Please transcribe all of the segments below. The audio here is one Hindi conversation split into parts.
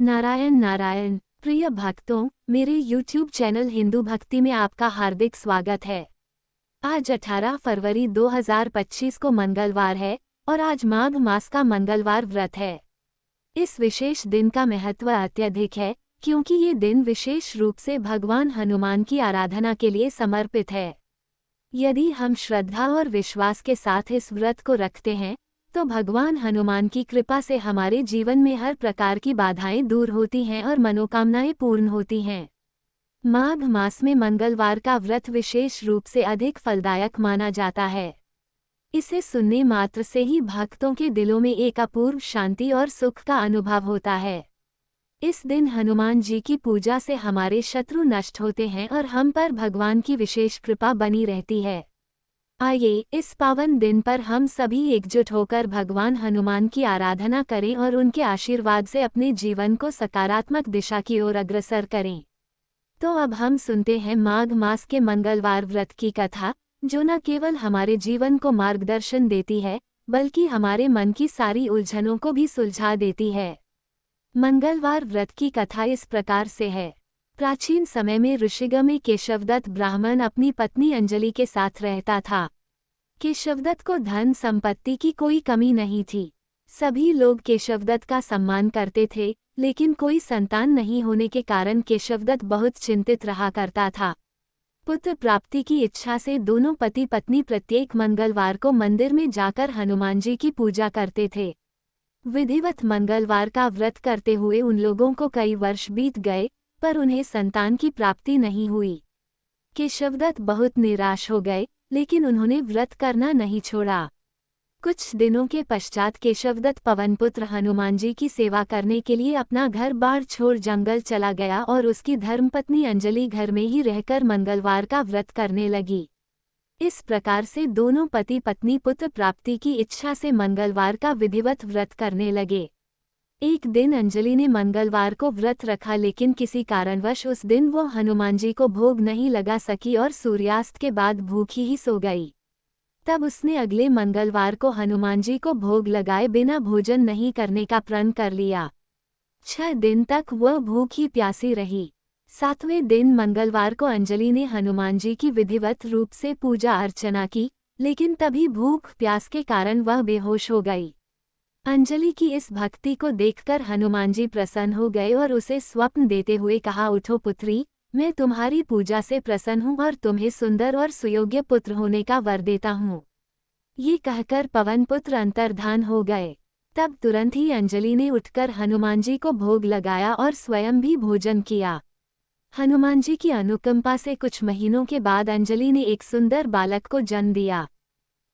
नारायण नारायण। प्रिय भक्तों, मेरे YouTube चैनल हिंदू भक्ति में आपका हार्दिक स्वागत है। आज 18 फरवरी 2025 को मंगलवार है और आज माघ मास का मंगलवार व्रत है। इस विशेष दिन का महत्व अत्यधिक है क्योंकि ये दिन विशेष रूप से भगवान हनुमान की आराधना के लिए समर्पित है। यदि हम श्रद्धा और विश्वास के साथ इस व्रत को रखते हैं तो भगवान हनुमान की कृपा से हमारे जीवन में हर प्रकार की बाधाएं दूर होती हैं और मनोकामनाएं पूर्ण होती हैं। माघ मास में मंगलवार का व्रत विशेष रूप से अधिक फलदायक माना जाता है। इसे सुनने मात्र से ही भक्तों के दिलों में एक अपूर्व शांति और सुख का अनुभव होता है। इस दिन हनुमान जी की पूजा से हमारे शत्रु नष्ट होते हैं और हम पर भगवान की विशेष कृपा बनी रहती है। आइए इस पावन दिन पर हम सभी एकजुट होकर भगवान हनुमान की आराधना करें और उनके आशीर्वाद से अपने जीवन को सकारात्मक दिशा की ओर अग्रसर करें। तो अब हम सुनते हैं माघ मास के मंगलवार व्रत की कथा, जो न केवल हमारे जीवन को मार्गदर्शन देती है बल्कि हमारे मन की सारी उलझनों को भी सुलझा देती है। मंगलवार व्रत की कथा इस प्रकार से है। प्राचीन समय में ऋषिगण में केशवदत्त ब्राह्मण अपनी पत्नी अंजलि के साथ रहता था। केशवदत्त को धन संपत्ति की कोई कमी नहीं थी। सभी लोग केशवदत्त का सम्मान करते थे, लेकिन कोई संतान नहीं होने के कारण केशवदत्त बहुत चिंतित रहा करता था। पुत्र प्राप्ति की इच्छा से दोनों पति पत्नी प्रत्येक मंगलवार को मंदिर में जाकर हनुमान जी की पूजा करते थे। विधिवत मंगलवार का व्रत करते हुए उन लोगों को कई वर्ष बीत गए, पर उन्हें संतान की प्राप्ति नहीं हुई। केशवदत्त बहुत निराश हो गए, लेकिन उन्होंने व्रत करना नहीं छोड़ा। कुछ दिनों के पश्चात केशवदत्त पवनपुत्र हनुमान जी की सेवा करने के लिए अपना घर बार छोड़ जंगल चला गया और उसकी धर्मपत्नी अंजलि घर में ही रहकर मंगलवार का व्रत करने लगी। इस प्रकार से दोनों पति पत्नी पुत्र प्राप्ति की इच्छा से मंगलवार का विधिवत व्रत करने लगे। एक दिन अंजलि ने मंगलवार को व्रत रखा, लेकिन किसी कारणवश उस दिन वो हनुमान जी को भोग नहीं लगा सकी और सूर्यास्त के बाद भूखी ही सो गई। तब उसने अगले मंगलवार को हनुमान जी को भोग लगाए बिना भोजन नहीं करने का प्रण कर लिया। 6 दिन तक वह भूखी प्यासी रही। 7वें दिन मंगलवार को अंजलि ने हनुमान जी की विधिवत रूप से पूजा अर्चना की, लेकिन तभी भूख प्यास के कारण वह बेहोश हो गई। अंजलि की इस भक्ति को देखकर हनुमान जी प्रसन्न हो गए और उसे स्वप्न देते हुए कहा, उठो पुत्री, मैं तुम्हारी पूजा से प्रसन्न हूँ और तुम्हें सुंदर और सुयोग्य पुत्र होने का वर देता हूँ। ये कहकर पवनपुत्र अंतर्धान हो गए। तब तुरंत ही अंजलि ने उठकर हनुमान जी को भोग लगाया और स्वयं भी भोजन किया। हनुमान जी की अनुकंपा से कुछ महीनों के बाद अंजलि ने एक सुंदर बालक को जन्म दिया।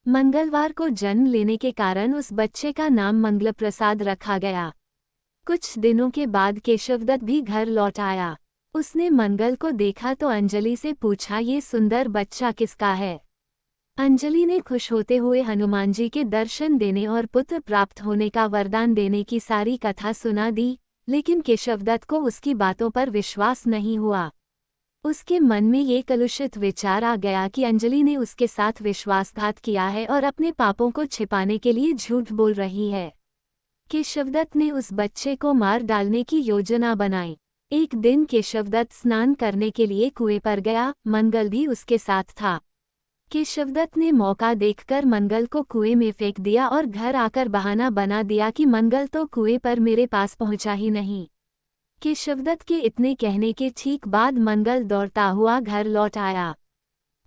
मंगलवार को जन्म लेने के कारण उस बच्चे का नाम मंगल प्रसाद रखा गया। कुछ दिनों के बाद केशवदत्त भी घर लौट आया। उसने मंगल को देखा तो अंजलि से पूछा, ये सुंदर बच्चा किसका है? अंजलि ने खुश होते हुए हनुमान जी के दर्शन देने और पुत्र प्राप्त होने का वरदान देने की सारी कथा सुना दी, लेकिन केशवदत्त को उसकी बातों पर विश्वास नहीं हुआ। उसके मन में ये कलुषित विचार आ गया कि अंजलि ने उसके साथ विश्वासघात किया है और अपने पापों को छिपाने के लिए झूठ बोल रही है। केशवदत्त ने उस बच्चे को मार डालने की योजना बनाई। एक दिन केशवदत्त स्नान करने के लिए कुएं पर गया, मंगल भी उसके साथ था। केशवदत्त ने मौका देखकर मंगल को कुएं में फेंक दिया और घर आकर बहाना बना दिया कि मंगल तो कुएं पर मेरे पास पहुंचा ही नहीं। केशवदत्त के इतने कहने के ठीक बाद मंगल दौड़ता हुआ घर लौट आया।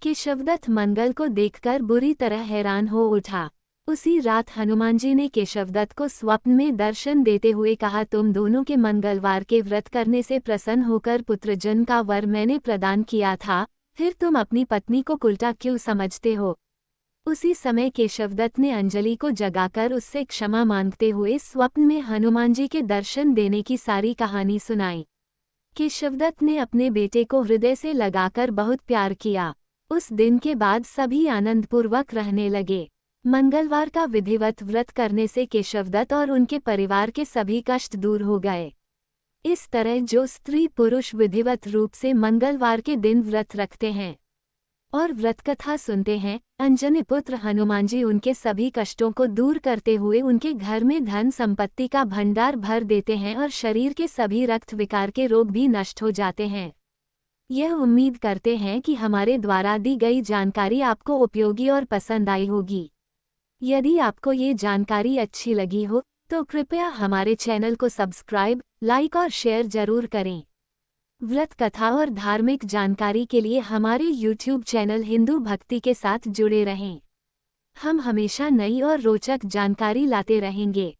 केशवदत्त मंगल को देखकर बुरी तरह हैरान हो उठा। उसी रात हनुमान जी ने केशवदत्त को स्वप्न में दर्शन देते हुए कहा, तुम दोनों के मंगलवार के व्रत करने से प्रसन्न होकर पुत्रजन का वर मैंने प्रदान किया था, फिर तुम अपनी पत्नी को उल्टा क्यों समझते हो? उसी समय केशवदत्त ने अंजलि को जगाकर उससे क्षमा मांगते हुए स्वप्न में हनुमान जी के दर्शन देने की सारी कहानी सुनाई। केशवदत्त ने अपने बेटे को हृदय से लगाकर बहुत प्यार किया। उस दिन के बाद सभी आनंदपूर्वक रहने लगे। मंगलवार का विधिवत व्रत करने से केशवदत्त और उनके परिवार के सभी कष्ट दूर हो गए। इस तरह जो स्त्री पुरुष विधिवत रूप से मंगलवार के दिन व्रत रखते हैं, और व्रत कथा सुनते हैं, अंजनी पुत्र हनुमान जी उनके सभी कष्टों को दूर करते हुए उनके घर में धन संपत्ति का भंडार भर देते हैं और शरीर के सभी रक्त विकार के रोग भी नष्ट हो जाते हैं। यह उम्मीद करते हैं कि हमारे द्वारा दी गई जानकारी आपको उपयोगी और पसंद आई होगी। यदि आपको ये जानकारी अच्छी लगी हो तो कृपया हमारे चैनल को सब्सक्राइब, लाइक और शेयर जरूर करें। व्रत कथा और धार्मिक जानकारी के लिए हमारे YouTube चैनल हिंदू भक्ति के साथ जुड़े रहें। हम हमेशा नई और रोचक जानकारी लाते रहेंगे।